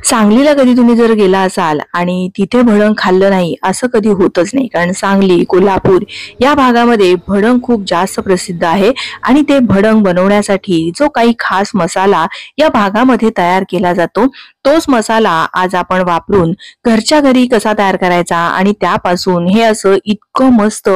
सांगलीला कधी तुम्ही जर गेला असाल आणि तिथे भडंग खाल्लं नाही असं कधी होतच नाही, कारण सांगली कोल्हापूर या भागामध्ये भडंग खूप जास्त प्रसिद्ध आहे. आणि ते भडंग बनवण्यासाठी जो काही खास मसाला या भागामध्ये तयार केला जातो, तोच मसाला आज आपण वापरून घरच्या घरी कसा तयार करायचा आणि त्यापासून हे असं इतकं मस्त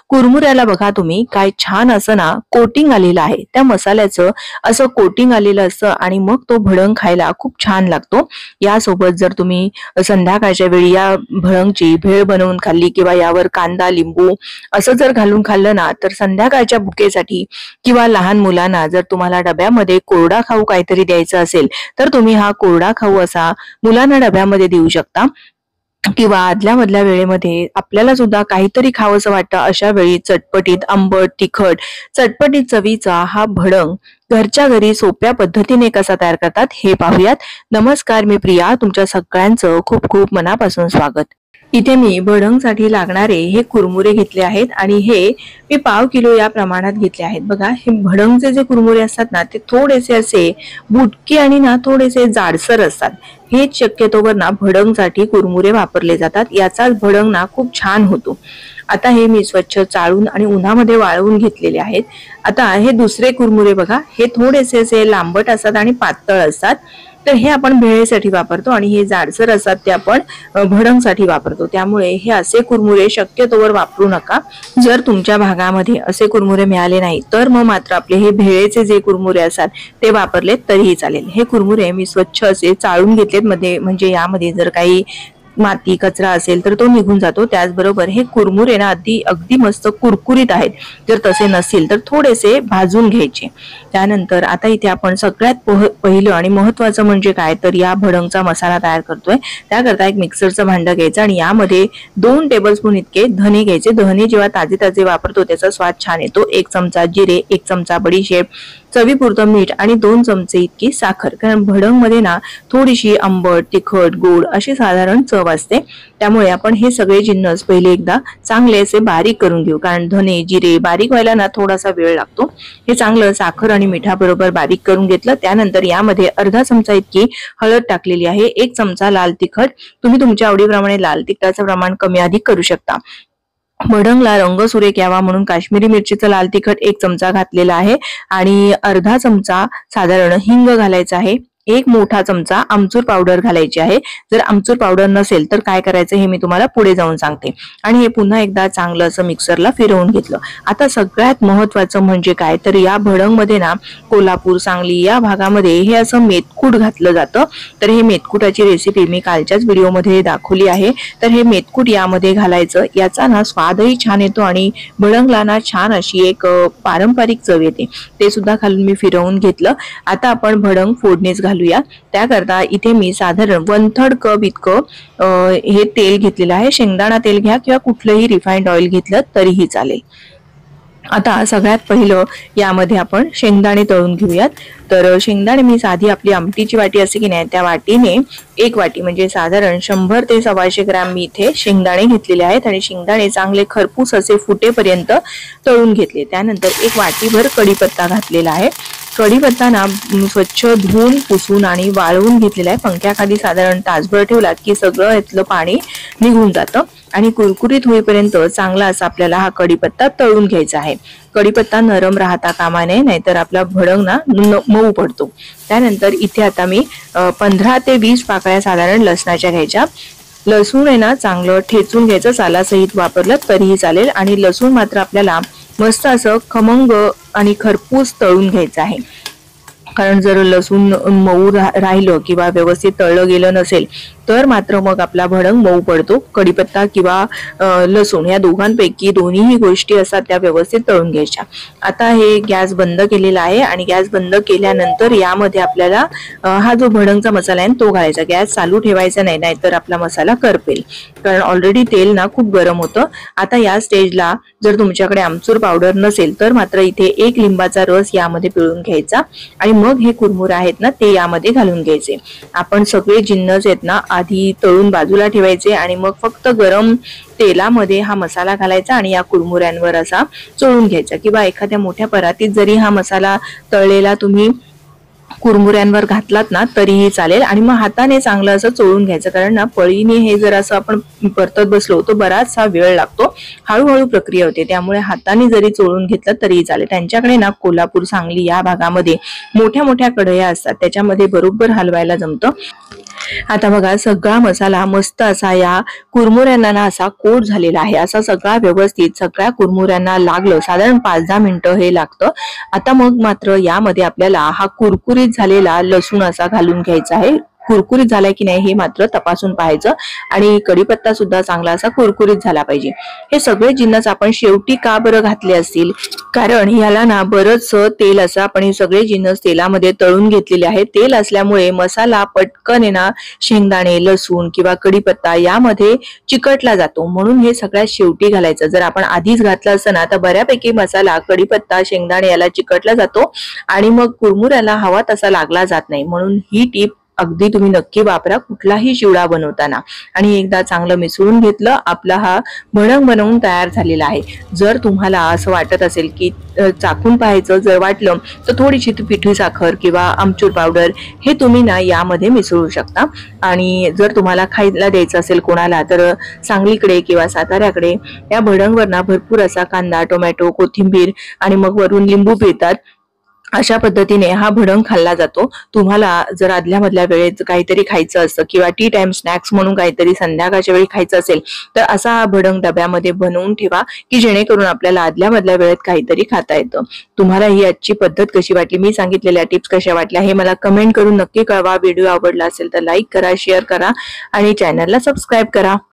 कुरमुऱ्याला बघा तुम्ही काय छान असं ना कोटिंग आलेलं आहे, त्या मसाल्याचं असं कोटिंग आलेलं असतं आणि मग तो भडंग खायला खूप छान लागतो. यासोबत जर तुम्ही संध्याकाळच्या वेळी या भडंगची भेळ बनवून खाल्ली किंवा यावर कांदा लिंबू असं जर घालून खाल्लं ना, तर संध्याकाळच्या भुकेसाठी किंवा लहान मुलांना जर तुम्हाला डब्यामध्ये कोरडा खाऊ काहीतरी द्यायचं असेल तर तुम्ही हा कोरडा खाऊ असा मुलांना डब्यामध्ये देऊ शकता. किंवा आदल्या मधल्या वेळेमध्ये आपल्याला सुद्धा काहीतरी खावंसं वाटतं, अशा वेळी चटपटीत आंबट तिखट चटपटीत चवीचा हा भडंग घरच्या घरी सोप्या पद्धतीने कसा तयार करतात हे पाहूयात. नमस्कार, मी प्रिया, तुमच्या सगळ्यांचं खूप खूप मनापासून स्वागत. इथे मी भडंगसाठी लागणारे हे कुरमुरे घेतले आहेत आणि हे मी पाव किलो या प्रमाणात घेतले आहेत. बघा, हे भडंगचे जे कुरमुरे असतात ना, ते थोडेसे असे बुटके आणि ना थोडेसे जाडसर असतात. हे शक्यतोवर ना भडंगसाठी कुरमुरे वापरले जातात, याचाच भडंग ना खूप छान होतो. आता हे मी स्वच्छ चाळून आणि उन्हामध्ये वाळवून घेतलेले आहेत. आता हे दुसरे कुरमुरे बघा, हे थोडेसे असे लांबट असतात आणि पातळ असतात, तर हे आपण भेळेसाठी वापरतो आणि हे जाडसर असतात ते आपण भडंगसाठी वापरतो. त्यामुळे हे असे कुरमुरे शक्यतोवर वापरू नका. जर तुमच्या भागामध्ये असे कुरमुरे मिळाले नाही तर मग मात्र आपले हे भेळेचे जे कुरमुरे असतात ते वापरले तरीही चालेल. हे कुरमुरे मी स्वच्छ असे चाळून घेतलेत मध्ये, म्हणजे यामध्ये जर काही माती कचरा असेल तर तो निघून जातो. त्याचबरोबर हे कुरमुरे ना अगदी मस्त कुरकुरीत आहेत. जर तसे नसेल तर थोडेसे भाजून घ्यायचे. त्यानंतर आता इथे आपण सगळ्यात पहिलं आणि महत्वाचं म्हणजे काय, तर या भडंगचा मसाला तयार करतोय. त्याकरता एक मिक्सरचं भांडं घ्यायचं आणि यामध्ये 2 टेबलस्पून इतके धने घ्यायचे. धने जेव्हा ताजे ताजे वापरतो त्याचा स्वाद छान येतो. 1 चमचा जिरे, 1 चमचा बडीशेप, चवीपुरतं मीठ आणि 2 चमचे इतकी साखर. कारण भडंग मध्ये ना थोडीशी आंबट तिखट गोड अशी साधारण चव असते. त्यामुळे आपण हे सगळे जिन्नस पहिले एकदा चांगले असे बारीक करून घेऊ, कारण धने जिरे बारीक व्हायला ना थोडासा वेळ लागतो. हे चांगलं साखर आणि मिठाबरोबर बारीक करून घेतलं. त्यानंतर यामध्ये अर्धा चमचा इतकी हळद टाकलेली आहे. 1 चमचा लाल तिखट, तुम्ही तुमच्या आवडीप्रमाणे लाल तिखटाचं प्रमाण कमी अधिक करू शकता. भडंगला रंग सुरेख यावा म्हणून काश्मीरी मिरचीचं लाल तिखट 1 चमचा घातलेला आहे आणि अर्धा चमचा साधारण हिंग घालायचा आहे. 1 मोठा चमचा आमचूर पावडर घालायची आहे. जर आमचूर पावडर नसेल तर काय करायचं हे मी तुम्हाला पुढे जाऊन सांगते. आणि हे पुन्हा एकदा चांगलं असं मिक्सरला फिरवून घेतलं. आता सगळ्यात महत्वाचं म्हणजे काय, तर या भडंग मध्ये ना कोल्हापूर सांगली या भागामध्ये हे असं मेथकूट घातलं जातं. तर हे मेथकुटाची रेसिपी मी कालच्याच व्हिडिओमध्ये दाखवली आहे. तर हे मेथकूट यामध्ये घालायचं, याचा ना स्वादही छान येतो आणि भडंगला ना छान अशी एक पारंपरिक चव येते. ते सुद्धा घालून मी फिरवून घेतलं. आता आपण भडंग फोडणीस घालूया. त्याकरता इथे मी साधारण 1/3 कप इतकं हे तेल घेतलेलं आहे. शेंगदाणा तेल घ्या किंवा कुठलंही रिफाइंड ऑइल घेतलं तरीही चालेल. आता सगळ्यात पहिलं यामध्ये आपण शेंगदाणे तळून घेऊयात. तर शेंगदाणे मी साधी आपली आमटीची वाटी असते की नाही, त्या वाटीने 1 वाटी म्हणजे साधारण 100 ते 125 ग्रॅम मी इथे शेंगदाणे घेतलेले आहेत आणि शेंगदाणे चांगले खरपूस असे फुटेपर्यंत तळून घेतले. त्यानंतर 1 वाटीभर कढीपत्ता घातलेला आहे. कढीपत्ता ना स्वच्छ धुवून पुसून आणि वाळवून घेतलेला आहे. पंख्याखाली साधारण तासभर ठेवलात की सगळं यातलं पाणी निघून जातं आणि कुरकुरीत होईपर्यंत चांगला असा आपल्याला हा कढीपत्ता तळून घ्यायचा आहे. कढीपत्ता नरम राहता कामा नये, नाहीतर आपला भडंग ना मऊ पडतो. त्यानंतर इथे आता मी 15 ते 20 पाकळ्या साधारण लसणाच्या घ्यायच्या. लसूण आहे ना चांगलं ठेचून घ्यायचं, सालासहित वापरलं तरीही चालेल. आणि लसूण मात्र आपल्याला मस्त असं खमंग आणि खरपूस तळून घ्यायचं आहे. कारण जर लसूण मऊ राहिलं किंवा व्यवस्थित तळलं गेलं नसेल तर मात्र मग आपला भडंग मऊ पडतो. कढीपत्ता किंवा लसूण या दोघांपैकी दोन्हीही गोष्टी असतात त्या व्यवस्थित तळून घ्यायच्या. आता हे गॅस बंद केलेला आहे आणि गॅस बंद केल्यानंतर यामध्ये आपल्याला हा जो भडंगचा मसाला आहे तो घालायचा. गॅस चालू ठेवायचा नाही, नाहीतर आपला मसाला करपेल, कारण ऑलरेडी तेल ना खूप गरम होतं. आता या स्टेजला जर तुमच्याकडे आमचूर पावडर नसेल तर मात्र इथे 1 लिंबाचा रस यामध्ये पिळून घ्यायचा आणि मग हे कुरमुरे आहेत ना ते यामध्ये घालून घ्यायचे. आपण सगळे जिन्नस आहेत ना आधी तळून बाजूला ठेवायचे आणि मग फक्त गरम तेलामध्ये हा मसाला घालायचा आणि या कुरमुऱ्यांवर असा चोळून घ्यायचा. किंवा एखाद्या मोठ्या परातीत जरी हा मसाला तळलेला तुम्ही कुरमुऱ्यांवर घातलात ना तरीही चालेल आणि मग हाताने चांगलं असं चोळून घ्यायचं, कारण ना पळीने हे जर असं आपण परतत बसलो तो बराचसा वेळ लागतो, हळूहळू प्रक्रिया होते, त्यामुळे हाताने जरी चोळून घेतलं तरीही चालेल. त्यांच्याकडे ना कोल्हापूर सांगली या भागामध्ये मोठ्या मोठ्या कढया असतात, त्याच्यामध्ये बरोबर हलवायला जमतं. आता बघा सगळा मसाला मस्त असा या कुरमुऱ्यांना ना असा कोट झालेला आहे, असा सगळा व्यवस्थित सगळ्या कुरमुऱ्यांना लागलं, साधारण 5-10 मिनिटं हे लागतं. आता मग मात्र यामध्ये आपल्याला हा कुरकुरीत झालेला लसूण असा घालून घ्यायचा आहे. कुरकुरीत झालाय की नाही हे मात्र तपासून पाहायचं आणि कढीपत्ता सुद्धा चांगला असा कुरकुरीत झाला पाहिजे. हे सगळे जिन्नस आपण शेवटी का बरं घातले असतील, कारण याला ना बरंच तेल असं आपण हे सगळे जिन्नस तेलामध्ये तळून घेतलेले आहे. तेल असल्यामुळे मसाला पटकन आहे ना शेंगदाणे, लसूण किंवा कढीपत्ता यामध्ये चिकटला जातो, म्हणून हे सगळ्यात शेवटी घालायचं. जर आपण आधीच घातलं असतं ना तर बऱ्यापैकी मसाला कढीपत्ता शेंगदाणे याला चिकटला जातो आणि मग कुरमुऱ्याला हवा तसा लागला जात नाही. म्हणून ही टीप अगदी तुम्ही नक्की वापरा कुठलाही चिवडा बनवताना. आणि एकदा चांगलं मिसळून घेतलं, आपला हा भडंग बनवून तयार झालेला आहे. जर तुम्हाला असं वाटत असेल की चाखून पाहायचं जर वाटलं तर थोडीशी पिठी साखर किंवा आमचूर पावडर हे तुम्ही ना यामध्ये मिसळू शकता. आणि जर तुम्हाला खायला द्यायचं असेल कोणाला तर सांगलीकडे किंवा साताऱ्याकडे या भडंगवर ना भरपूर असा कांदा, टोमॅटो, कोथिंबीर आणि मग वरून लिंबू पिळतात. अशा पद्धतीने हा भडंग खाल्ला जातो. तुम्हाला जर आदल्या मधल्या वेळेत काहीतरी खायचं असतं किंवा टी टाइम स्नॅक्स म्हणून काहीतरी संध्याकाळच्या वेळी खायचं असेल तर असा हा भडंग डब्यामध्ये बनवून ठेवा की जेणेकरून आपल्याला आदल्या मधल्या वेळेत काहीतरी खाता येतं. तुम्हाला ही आजची पद्धत कशी वाटली, मी सांगितलेल्या टिप्स कशा वाटल्या हे मला कमेंट करून नक्की कळवा. व्हिडिओ आवडला असेल तर लाईक करा, शेअर करा आणि चॅनलला सबस्क्राईब करा.